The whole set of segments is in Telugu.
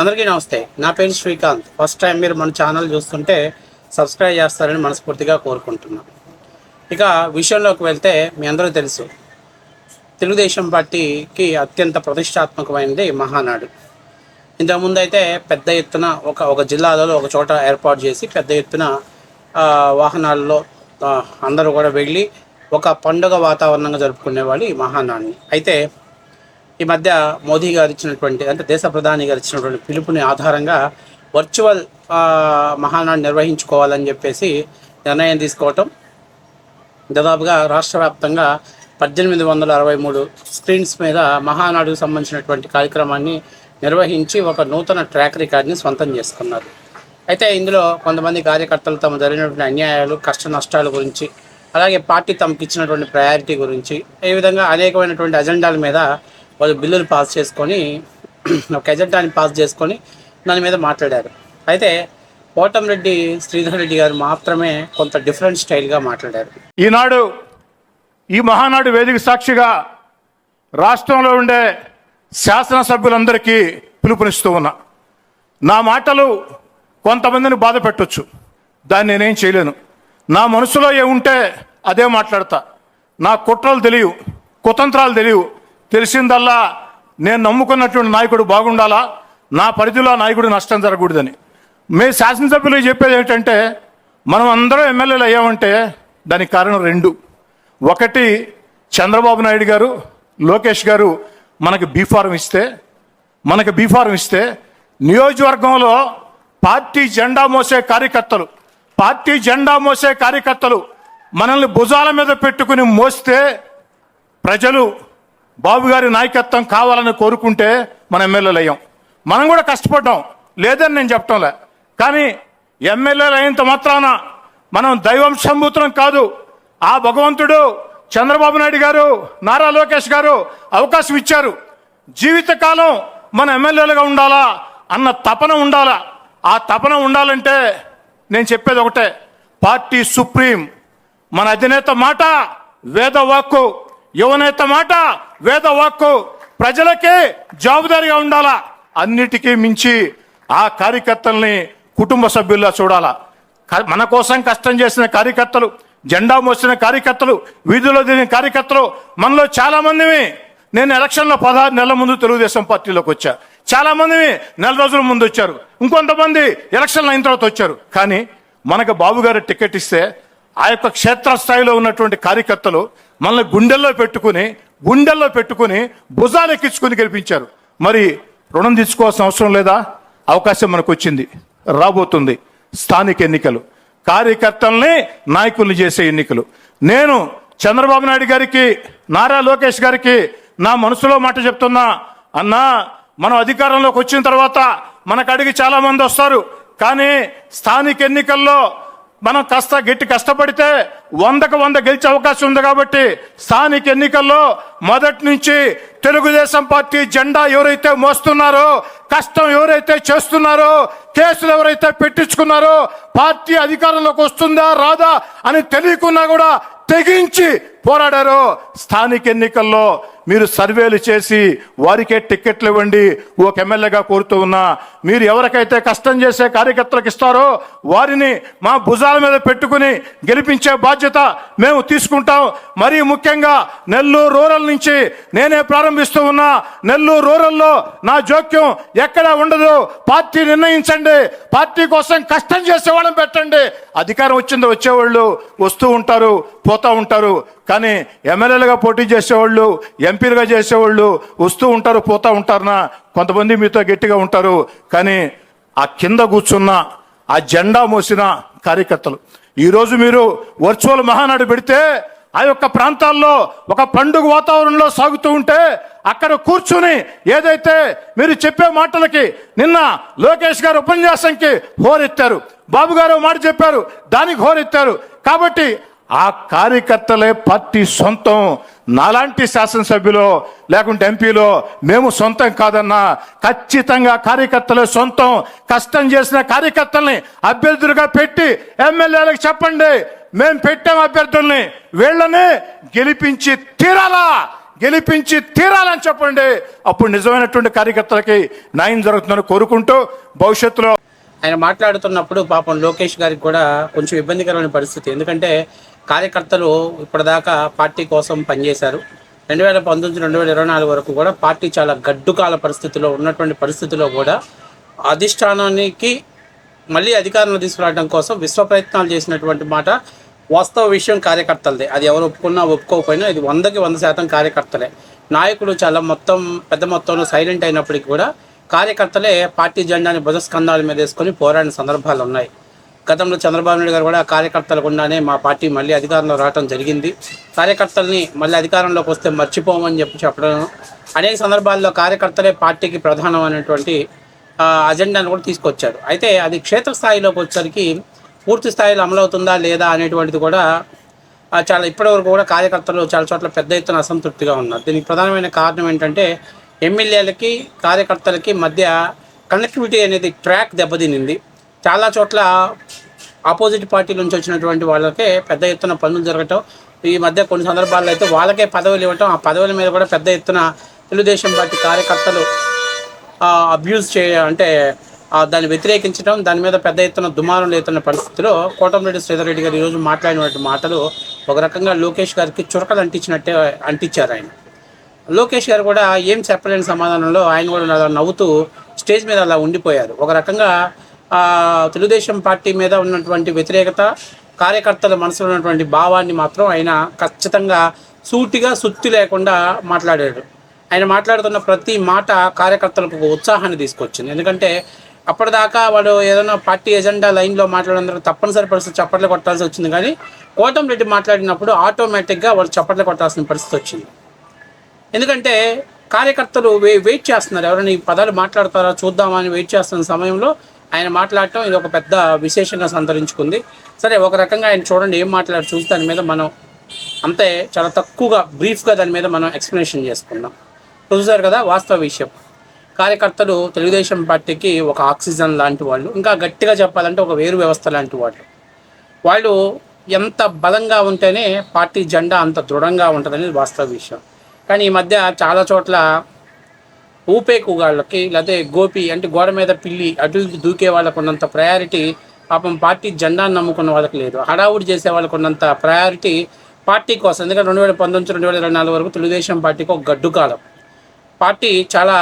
అందరికీ నమస్తే. నా పేరు శ్రీకాంత్. ఫస్ట్ టైం మీరు మన ఛానల్ చూస్తుంటే సబ్స్క్రైబ్ చేస్తారని మనస్ఫూర్తిగా కోరుకుంటున్నాను. ఇక విషయంలోకి వెళ్తే మీ అందరూ తెలుసు, తెలుగుదేశం పార్టీకి అత్యంత ప్రతిష్టాత్మకమైనది మహానాడు. ఇంతకుముందు అయితే పెద్ద ఎత్తున ఒక జిల్లాలో ఒక చోట ఏర్పాటు చేసి పెద్ద ఎత్తున వాహనాల్లో అందరూ కూడా వెళ్ళి ఒక పండుగ వాతావరణంగా జరుపుకునేవాళ్ళు ఈ మహానాడిని. అయితే ఈ మధ్య మోదీ గారు ఇచ్చినటువంటి, అంటే దేశ ప్రధాని గారు ఇచ్చినటువంటి పిలుపుని ఆధారంగా వర్చువల్ మహానాడు నిర్వహించుకోవాలని చెప్పేసి నిర్ణయం తీసుకోవటం, దాదాపుగా రాష్ట్ర వ్యాప్తంగా 1863 స్క్రీన్స్ మీద మహానాడుకు సంబంధించినటువంటి కార్యక్రమాన్ని నిర్వహించి ఒక నూతన ట్రాక్ రికార్డ్ని సొంతం చేసుకున్నారు. అయితే ఇందులో కొంతమంది కార్యకర్తలు తమ జరిగినటువంటి అన్యాయాలు, కష్ట నష్టాల గురించి, అలాగే పార్టీ తమకు ఇచ్చినటువంటి ప్రయారిటీ గురించి, ఈ విధంగా అనేకమైనటువంటి అజెండాల మీద వాళ్ళు బిల్లులు పాస్ చేసుకొని, ఒక ఎజెండాని పాస్ చేసుకొని దాని మీద మాట్లాడారు. అయితే కోటంరెడ్డి శ్రీధర్ రెడ్డి గారు మాత్రమే కొంత డిఫరెంట్ స్టైల్గా మాట్లాడారు. ఈనాడు ఈ మహానాడు వేదిక సాక్షిగా రాష్ట్రంలో ఉండే శాసనసభ్యులందరికీ పిలుపునిస్తూ ఉన్నా. నా మాటలు కొంతమందిని బాధ పెట్టొచ్చు, దాన్ని నేనేం చేయలేను. నా మనసులో ఏముంటే అదే మాట్లాడతా. నా కుట్రలు తెలియవు, కుతంత్రాలు తెలియవు. తెలిసిందల్లా నేను నమ్ముకున్నటువంటి నాయకుడు బాగుండాలా, నా పరిధిలో నాయకుడు నష్టం జరగకూడదని. మీ శాసనసభ్యులు చెప్పేది ఏంటంటే, మనం అందరం ఎమ్మెల్యేలు అయ్యామంటే దానికి కారణం రెండు. ఒకటి, చంద్రబాబు నాయుడు గారు, లోకేష్ గారు మనకి బీఫారం ఇస్తే నియోజకవర్గంలో పార్టీ జెండా మోసే కార్యకర్తలు మనల్ని భుజాల మీద పెట్టుకుని మోస్తే ప్రజలు బాబు గారి నాయకత్వం కావాలని కోరుకుంటే మన ఎమ్మెల్యేలు అయ్యాం. మనం కూడా కష్టపడ్డాం, లేదని నేను చెప్పటంలే. కానీ ఎమ్మెల్యేలు అయినంత మాత్రాన మనం దైవం సంబూత్రం కాదు. ఆ భగవంతుడు చంద్రబాబు నాయుడు గారు, నారా లోకేష్ గారు అవకాశం ఇచ్చారు. జీవితకాలం మన ఎమ్మెల్యేలుగా ఉండాలా అన్న తపన ఉండాలా. ఆ తపన ఉండాలంటే నేను చెప్పేది ఒకటే, పార్టీ సుప్రీం, మన అధినేత మాట వేదవాక్కు, యువనేత మాట వేదవాక్కు, ప్రజలకే జవాబుదారీగా ఉండాలా. అన్నిటికీ మించి ఆ కార్యకర్తల్ని కుటుంబ సభ్యుల్లా చూడాలా. మన కోసం కష్టం చేసిన కార్యకర్తలు, జెండా మోసిన కార్యకర్తలు, వీధిలో దిగిన కార్యకర్తలు మనలో చాలా మందిని, నేను ఎలక్షన్లో 16 నెలల ముందు తెలుగుదేశం పార్టీలోకి వచ్చా. చాలా మంది నెల రోజుల ముందు వచ్చారు, ఇంకొంతమంది ఎలక్షన్లు అయిన తర్వాత వచ్చారు. కానీ మనకు బాబు గారు టికెట్ ఇస్తే ఆ యొక్క క్షేత్రస్థాయిలో ఉన్నటువంటి కార్యకర్తలు మనల్ని గుండెల్లో పెట్టుకుని భుజాలు ఎక్కించుకుని గెలిపించారు. మరి రుణం తీసుకోవాల్సిన అవసరం లేదా? అవకాశం మనకు వచ్చింది, రాబోతుంది. స్థానిక ఎన్నికలు, కార్యకర్తల్ని నాయకుల్ని చేసే ఎన్నికలు. నేను చంద్రబాబు నాయుడు గారికి, నారా లోకేష్ గారికి నా మనసులో మాట చెప్తున్నా. అన్నా, మనం అధికారంలోకి వచ్చిన తర్వాత మనకు అడిగి చాలా మంది వస్తారు. కానీ స్థానిక ఎన్నికల్లో మనం కష్టపడితే 100కు 100 గెలిచే అవకాశం ఉంది. కాబట్టి స్థానిక ఎన్నికల్లో మొదటి నుంచి తెలుగుదేశం పార్టీ జెండా ఎవరైతే మోస్తున్నారో, కష్టం ఎవరైతే చేస్తున్నారో, కేసులు ఎవరైతే పెట్టించుకున్నారో, పార్టీ అధికారంలోకి వస్తుందా రాదా అని తెలియకున్నా కూడా తెగించి పోరాడారో, స్థానిక ఎన్నికల్లో మీరు సర్వేలు చేసి వారికే టిక్కెట్లు ఇవ్వండి. ఒక ఎమ్మెల్యేగా కోరుతూ ఉన్నా, మీరు ఎవరికైతే కష్టం చేసే కార్యకర్తలకు ఇస్తారో వారిని మా భుజాల మీద పెట్టుకుని గెలిపించే బాధ్యత మేము తీసుకుంటాం. మరీ ముఖ్యంగా నెల్లూరు రూరల్ నుంచి నేనే ప్రారంభిస్తూ ఉన్నా. నెల్లూరు రూరల్లో నా జోక్యం ఎక్కడా ఉండదు. పార్టీ నిర్ణయించండి, పార్టీ కోసం కష్టం చేసేవాళ్ళని పెట్టండి. అధికారం వచ్చిందో వచ్చేవాళ్ళు వస్తూ ఉంటారు, పోతూ ఉంటారు. కానీ ఎమ్మెల్యేలుగా పోటీ చేసేవాళ్ళు, ఎంపీలుగా చేసేవాళ్ళు వస్తూ ఉంటారు, పోతూ ఉంటారనా. కొంతమంది మీతో గట్టిగా ఉంటారు. కానీ ఆ కింద కూర్చున్న, ఆ జెండా మోసిన కార్యకర్తలు, ఈరోజు మీరు వర్చువల్ మహానాడు పెడితే ఆ యొక్క ప్రాంతాల్లో ఒక పండుగ వాతావరణంలో సాగుతూ ఉంటే అక్కడ కూర్చుని ఏదైతే మీరు చెప్పే మాటలకి, నిన్న లోకేష్ గారు ఉపన్యాసంకి హోరెత్తారు, బాబు గారు మాట చెప్పారు, దానికి హోరెత్తారు. కాబట్టి ఆ కార్యకర్తలే పార్టీ సొంతం. నాలాంటి శాసనసభ్యులో లేకుంటే ఎంపీలో మేము సొంతం కాదన్నా. ఖచ్చితంగా కార్యకర్తలే సొంతం. కష్టం చేసిన కార్యకర్తల్ని అభ్యర్థులుగా పెట్టి ఎమ్మెల్యేలకు చెప్పండి, మేము పెట్టాం అభ్యర్థుల్ని, వీళ్ళని గెలిపించి తీరాలా. గెలిపించి తీరాలని చెప్పండి. అప్పుడు నిజమైనటువంటి కార్యకర్తలకి న్యాయం జరుగుతుందని కోరుకుంటూ భవిష్యత్తులో ఆయన మాట్లాడుతున్నప్పుడు పాపం లోకేష్ గారికి కూడా కొంచెం ఇబ్బందికరమైన పరిస్థితి. ఎందుకంటే కార్యకర్తలు ఇప్పటిదాకా పార్టీ కోసం పనిచేశారు. 2019 2024 వరకు కూడా పార్టీ చాలా గడ్డుకాల పరిస్థితిలో ఉన్నటువంటి పరిస్థితిలో కూడా అధిష్టానానికి మళ్ళీ అధికారంలో తీసుకురావడం కోసం విశ్వ ప్రయత్నాలు చేసినటువంటి మాట వాస్తవ విషయం కార్యకర్తలదే. అది ఎవరు ఒప్పుకున్నా ఒప్పుకోకపోయినా ఇది 100కి 100% కార్యకర్తలే. నాయకులు చాలా పెద్ద మొత్తంలో సైలెంట్ అయినప్పటికీ కూడా కార్యకర్తలే పార్టీ జెండాని భుజస్కంధాల మీద వేసుకొని పోరాడిన సందర్భాలు ఉన్నాయి. గతంలో చంద్రబాబు నాయుడు గారు కూడా కార్యకర్తల గుండానే మా పార్టీ మళ్ళీ అధికారంలో రావడం జరిగింది, కార్యకర్తల్ని మళ్ళీ అధికారంలోకి వస్తే మర్చిపోమని చెప్పడం, అనేక సందర్భాల్లో కార్యకర్తలే పార్టీకి ప్రధానమైనటువంటి అజెండాను కూడా తీసుకొచ్చారు. అయితే అది క్షేత్రస్థాయిలోకి వచ్చేసరికి పూర్తి స్థాయిలో అమలవుతుందా లేదా అనేటువంటిది కూడా చాలా ఇప్పటివరకు కూడా కార్యకర్తలు చాలా చోట్ల పెద్ద ఎత్తున అసంతృప్తిగా ఉన్నారు. దీనికి ప్రధానమైన కారణం ఏంటంటే ఎమ్మెల్యేలకి కార్యకర్తలకి మధ్య కనెక్టివిటీ అనేది ట్రాక్ దెబ్బతినింది. చాలా చోట్ల ఆపోజిట్ పార్టీ నుంచి వచ్చినటువంటి వాళ్ళకే పెద్ద ఎత్తున పనులు జరగటం, ఈ మధ్య కొన్ని సందర్భాల్లో అయితే వాళ్ళకే పదవులు ఇవ్వటం, ఆ పదవుల మీద కూడా పెద్ద ఎత్తున తెలుగుదేశం పార్టీ కార్యకర్తలు అబ్యూజ్ అంటే దాన్ని వ్యతిరేకించడం, దాని మీద పెద్ద ఎత్తున దుమారం లేతున్న పరిస్థితిలో కోటమిరెడ్డి శ్రీధర్ రెడ్డి గారు ఈరోజు మాట్లాడినటువంటి మాటలు ఒక రకంగా లోకేష్ గారికి చురకలు అంటించారు ఆయన. లోకేష్ గారు కూడా ఏం చెప్పలేని సమాధానంలో ఆయన కూడా నవ్వుతూ స్టేజ్ మీద అలా ఉండిపోయారు. ఒక రకంగా తెలుగుదేశం పార్టీ మీద ఉన్నటువంటి వ్యతిరేకత, కార్యకర్తల మనసులో ఉన్నటువంటి భావాన్ని మాత్రం ఆయన ఖచ్చితంగా సూటిగా సుత్తి లేకుండా మాట్లాడాడు. ఆయన మాట్లాడుతున్న ప్రతి మాట కార్యకర్తలకు ఒక ఉత్సాహాన్ని తీసుకొచ్చింది. ఎందుకంటే అప్పటిదాకా వాడు ఏదైనా పార్టీ ఎజెండా లైన్లో మాట్లాడినందుకు తప్పనిసరి పరిస్థితి చప్పట్లు కొట్టాల్సి వచ్చింది. కానీ కోటమిరెడ్డి మాట్లాడినప్పుడు ఆటోమేటిక్గా వాళ్ళు చప్పట్లు కొట్టాల్సిన పరిస్థితి వచ్చింది. ఎందుకంటే కార్యకర్తలు వెయిట్ చేస్తున్నారు, ఎవరైనా ఈ పదాలు మాట్లాడతారా చూద్దామని వెయిట్ చేస్తున్న సమయంలో ఆయన మాట్లాడటం ఇది ఒక పెద్ద విశేషంగా సంతరించుకుంది. సరే, ఒక రకంగా ఆయన చూడండి ఏం మాట్లాడారు చూసి దాని మీద మనం అంతే చాలా తక్కువగా బ్రీఫ్గా దాని మీద మనం ఎక్స్ప్లెనేషన్ చేసుకుందాం. చూసారు కదా వాస్తవ విషయం. కార్యకర్తలు తెలుగుదేశం పార్టీకి ఒక ఆక్సిజన్ లాంటి వాళ్ళు, ఇంకా గట్టిగా చెప్పాలంటే ఒక వేరు వ్యవస్థ లాంటి వాళ్ళు ఎంత బలంగా ఉంటేనే పార్టీ జెండా అంత దృఢంగా ఉంటుందనేది వాస్తవ విషయం. కానీ ఈ మధ్య చాలా చోట్ల ఊపేకుగాళ్ళకి లేకపోతే గోపి అంటే గోడ మీద పిల్లి అటు దూకే వాళ్ళకు ఉన్నంత ప్రయారిటీ పాపం పార్టీ జెండాను నమ్ముకున్న వాళ్ళకి లేదు. హడావుడి చేసే వాళ్ళకు ఉన్నంత ప్రయారిటీ పార్టీ కోసం. ఎందుకంటే 2019 2024 వరకు తెలుగుదేశం పార్టీకి ఒక గడ్డు కాలం. పార్టీ చాలా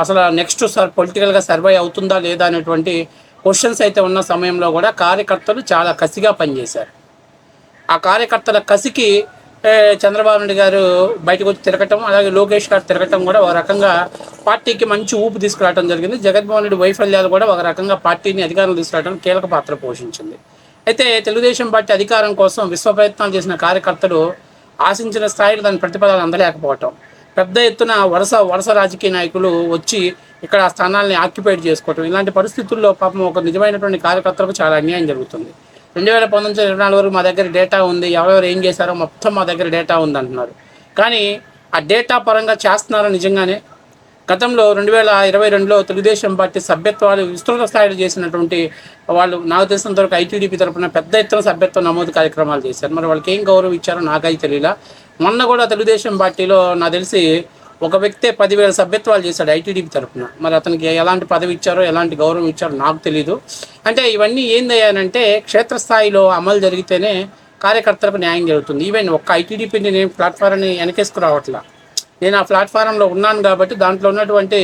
అసలు నెక్స్ట్ పొలిటికల్గా సర్వే అవుతుందా లేదా అనేటువంటి క్వశ్చన్స్ అయితే ఉన్న సమయంలో కూడా కార్యకర్తలు చాలా కసిగా పనిచేశారు. ఆ కార్యకర్తల కసికి చంద్రబాబు నాయుడు గారు బయటకు వచ్చి తిరగటం, అలాగే లోకేష్ గారు తిరగటం కూడా ఒక రకంగా పార్టీకి మంచి ఊపు తీసుకురావడం జరిగింది. జగన్మోహన్ రెడ్డి వైఫల్యాలు కూడా ఒక రకంగా పార్టీని అధికారం తీసుకురావడం కీలక పాత్ర పోషించింది. అయితే తెలుగుదేశం పార్టీ అధికారం కోసం విశ్వ ప్రయత్నాలు చేసిన కార్యకర్తలు ఆశించిన స్థాయిలో దాని ప్రతిఫలాలు అందలేకపోవటం, పెద్ద ఎత్తున వరుస రాజకీయ నాయకులు వచ్చి ఇక్కడ ఆ స్థానాలని ఆక్యుపైడ్ చేసుకోవటం, ఇలాంటి పరిస్థితుల్లో పాపం ఒక నిజమైనటువంటి కార్యకర్తలకు చాలా అన్యాయం జరుగుతుంది. 2019 2024 వరకు మా దగ్గర డేటా ఉంది, ఎవరెవరు ఏం చేశారో మొత్తం మా దగ్గర డేటా ఉంది అంటున్నారు. కానీ ఆ డేటా పరంగా చేస్తున్నారో నిజంగానే గతంలో 2022లో తెలుగుదేశం పార్టీ సభ్యత్వాలు విస్తృత స్థాయిలో చేసినటువంటి వాళ్ళు నాకు తెలిసినంతవరకు ఐటీడీపీ తరఫున పెద్ద ఎత్తున సభ్యత్వ నమోదు కార్యక్రమాలు చేశారు. మరి వాళ్ళకి ఏం గౌరవం ఇచ్చారో నాకైతే తెలియలా. మొన్న కూడా తెలుగుదేశం పార్టీలో నాకు తెలిసి ఒక వ్యక్తే 10,000 సభ్యత్వాలు చేశాడు ఐటీడీపీ తరఫున. మరి అతనికి ఎలాంటి పదవి ఇచ్చారో ఎలాంటి గౌరవం ఇచ్చారో నాకు తెలీదు. అంటే ఇవన్నీ ఏందయ్యానంటే క్షేత్రస్థాయిలో అమలు జరిగితేనే కార్యకర్తలకు న్యాయం జరుగుతుంది. ఈవెన్ ఒక్క ఐటీడీపీని నేను ప్లాట్ఫారాన్ని వెనకేసుకురావట్లా, నేను ఆ ప్లాట్ఫారంలో ఉన్నాను కాబట్టి దాంట్లో ఉన్నటువంటి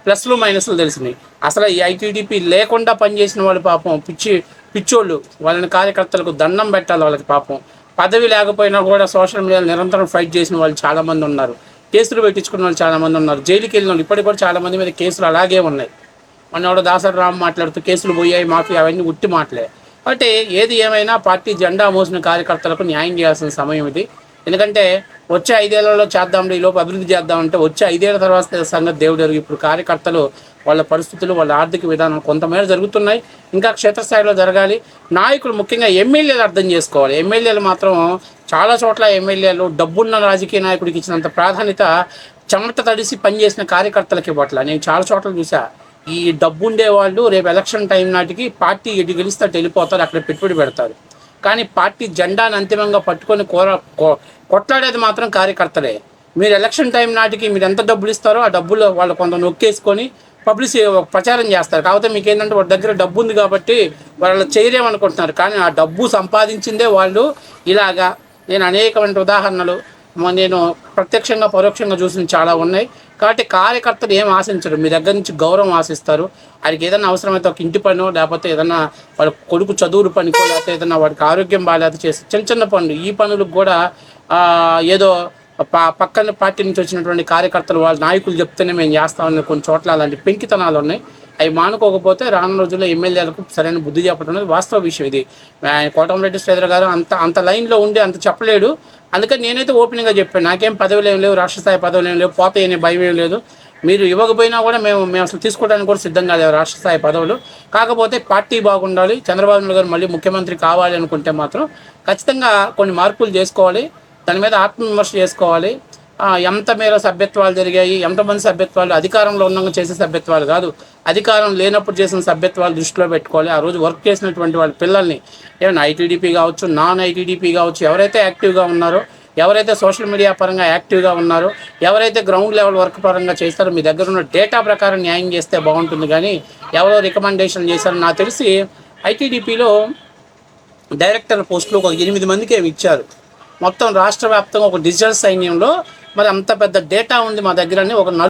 ప్లస్లు మైనస్లు తెలిసినాయి. అసలు ఈ ఐటీడీపీ లేకుండా పనిచేసిన వాళ్ళు పాపం పిచ్చోళ్ళు, వాళ్ళని కార్యకర్తలకు దండం పెట్టాలి. వాళ్ళకి పాపం పదవి లేకపోయినా కూడా సోషల్ మీడియాలో నిరంతరం ఫైట్ చేసిన వాళ్ళు చాలామంది ఉన్నారు, కేసులు పెట్టించుకున్న వాళ్ళు చాలామంది ఉన్నారు, జైలుకి వెళ్ళిన వాళ్ళు ఇప్పటికి కూడా చాలామంది మీద కేసులు అలాగే ఉన్నాయి. మొన్న దాసరి రామ్ మాట్లాడుతూ కేసులు పోయాయి మాఫీ, అవన్నీ ఉట్టి మాటలే. కాబట్టి ఏది ఏమైనా పార్టీ జెండా మోసిన కార్యకర్తలకు న్యాయం చేయాల్సిన సమయం ఇది. ఎందుకంటే వచ్చే 5 ఏళ్లలో చేద్దాంలే, ఈలోపు అభివృద్ధి చేద్దామంటే వచ్చే 5 ఏళ్ల తర్వాత సంగతి దేవుడు ఎరుగు. ఇప్పుడు కార్యకర్తలు వాళ్ళ పరిస్థితులు, వాళ్ళ ఆర్థిక విధానం కొంతమేర జరుగుతున్నాయి, ఇంకా క్షేత్రస్థాయిలో జరగాలి. నాయకులు ముఖ్యంగా ఎమ్మెల్యేలు అర్థం చేసుకోవాలి. ఎమ్మెల్యేలు మాత్రం చాలా చోట్ల ఎమ్మెల్యేలు డబ్బున్న రాజకీయ నాయకుడికి ఇచ్చినంత ప్రాధాన్యత చెమట తడిసి పనిచేసిన కార్యకర్తలకి ఇవ్వట్ల. నేను చాలా చోట్ల చూసా, ఈ డబ్బు ఉండేవాళ్ళు రేపు ఎలక్షన్ టైం నాటికి పార్టీ ఎటు గెలిస్తే వెళ్ళిపోతారు, అక్కడ పెట్టుబడి పెడతారు. కానీ పార్టీ జెండాను అంతిమంగా పట్టుకొని కొట్లాడేది మాత్రం కార్యకర్తలే. మీరు ఎలక్షన్ టైం నాటికి మీరు ఎంత డబ్బులు ఇస్తారో ఆ డబ్బులు వాళ్ళు కొంత నొక్కేసుకొని ప్రచారం చేస్తారు. కాకపోతే మీకు ఏంటంటే వాళ్ళ దగ్గర డబ్బు ఉంది కాబట్టి వాళ్ళు చేయలేమనుకుంటున్నారు. కానీ ఆ డబ్బు సంపాదించిందే వాళ్ళు ఇలాగా. నేను అనేకమైన ఉదాహరణలు నేను ప్రత్యక్షంగా పరోక్షంగా చూసిన చాలా ఉన్నాయి. కాబట్టి కార్యకర్తలు ఏం ఆశించరు, మీ దగ్గర నుంచి గౌరవం ఆశిస్తారు. ఆయనకి ఏదైనా అవసరమైతే ఒక ఇంటి పనో లేకపోతే ఏదైనా వాళ్ళ కొడుకు చదువులు పనికో లేకపోతే ఏదైనా వాడికి ఆరోగ్యం బాగాలేకపోతే చేసి చిన్న పనులు, ఈ పనులకు కూడా ఏదో పక్కన పార్టీ నుంచి వచ్చినటువంటి కార్యకర్తలు వాళ్ళ నాయకులు చెప్తేనే మేము చేస్తామని కొన్ని చోట్ల అలాంటి పెంకితనాలు ఉన్నాయి. అవి మానుకోకపోతే రానున్న రోజుల్లో ఎమ్మెల్యేలకు సరైన బుద్ధి చెప్పడం అనేది వాస్తవ విషయం. ఇది కోటమిరెడ్డి శ్రీధర్ గారు అంత లైన్లో ఉండి అంత చెప్పలేడు. అందుకని నేనైతే ఓపెన్గా చెప్పాను, నాకేం పదవులు ఏం లేవు, రాష్ట్ర స్థాయి పదవులు ఏం లేవు, పోతే అనే భయం ఏం లేదు. మీరు ఇవ్వకపోయినా కూడా మేము అసలు తీసుకోవడానికి కూడా సిద్ధంగా లేవు రాష్ట్ర స్థాయి పదవులు. కాకపోతే పార్టీ బాగుండాలి, చంద్రబాబు నాయుడు గారు మళ్ళీ ముఖ్యమంత్రి కావాలి అనుకుంటే మాత్రం ఖచ్చితంగా కొన్ని మార్పులు చేసుకోవాలి. దాని మీద ఆత్మవిమర్శ చేసుకోవాలి. ఎంత మేర సభ్యత్వాలు జరిగాయి, ఎంతమంది సభ్యత్వాలు అధికారంలో ఉన్నాక చేసే సభ్యత్వాలు కాదు, అధికారం లేనప్పుడు చేసిన సభ్యత్వాలు దృష్టిలో పెట్టుకోవాలి. ఆ రోజు వర్క్ చేసినటువంటి వాళ్ళ పిల్లల్ని ఏమైనా ఐటీడీపీ కావచ్చు, నాన్ ఐటీడీపీ కావచ్చు, ఎవరైతే యాక్టివ్గా ఉన్నారో, ఎవరైతే సోషల్ మీడియా పరంగా యాక్టివ్గా ఉన్నారో, ఎవరైతే గ్రౌండ్ లెవెల్ వర్క్ పరంగా చేస్తారో మీ దగ్గర ఉన్న డేటా ప్రకారం న్యాయం చేస్తే బాగుంటుంది. కానీ ఎవరో రికమెండేషన్ చేశారో నాకు తెలిసి ఐటీడీపీలో డైరెక్టర్ పోస్టులు ఒక 8 మందికి ఇచ్చారు. మొత్తం రాష్ట్ర వ్యాప్తంగా ఒక డిజిటల్ సైన్యంలో మరి అంత పెద్ద డేటా ఉంది మా దగ్గర అని ఒక